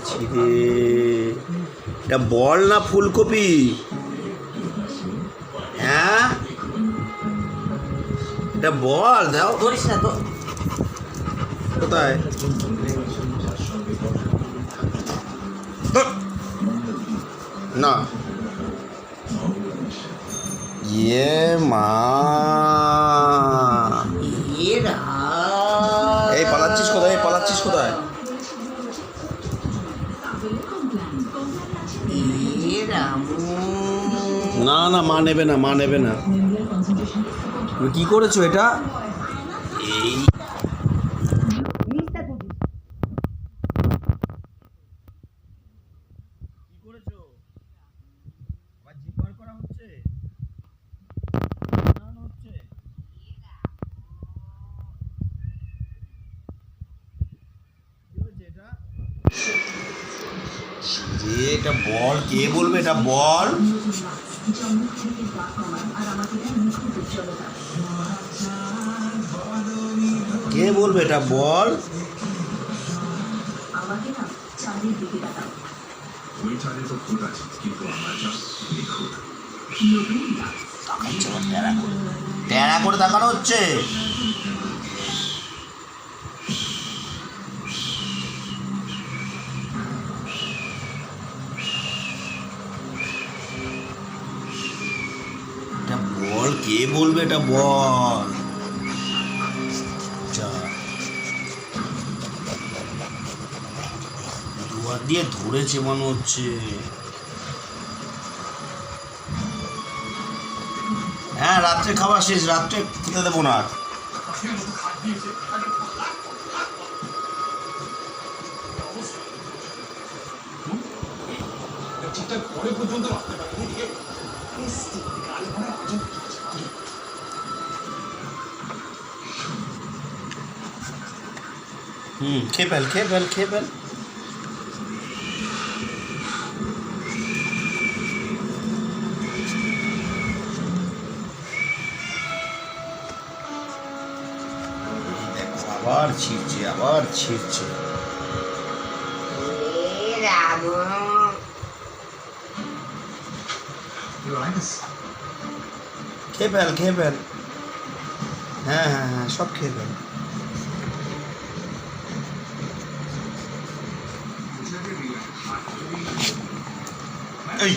পেয়েছি রে। এটা বল না ফুলকপি? হ্যাঁ, এটা বল দাও। ধরিস না তো। কোথায়? না, ইয়ে মা, এই পালাচ্ছিস কোথায়? পালাচ্ছিস কোথায়? না না, মা নেবে না, মা নেবে না। তুমি কি করেছো এটা? এই কি করেছো? আবার জিপার করা হচ্ছে? হচ্ছে কি হয়েছে এটা? এটা বল, কে বলবে এটা বল? কে বলবে এটা বল? ট্যারা করে তাকানো হচ্ছে। এটা বল, কে বলবে এটা বল? দুয়ার দিয়ে ধরেছে মনে হচ্ছে। হ্যাঁ, রাত্রে খাওয়া শেষ, রাত্রে খেতে দেবো না আর। খেয়ে ফেল, খেয়ে ফেল, খেয়ে ফেল। দেখো, আবার ছিঁড়ছে, আবার ছিঁড়ছে। খেয়ে ফেল, খেয়ে ফেল। হ্যাঁ হ্যাঁ হ্যাঁ, সব খেয়ে ফেল। এই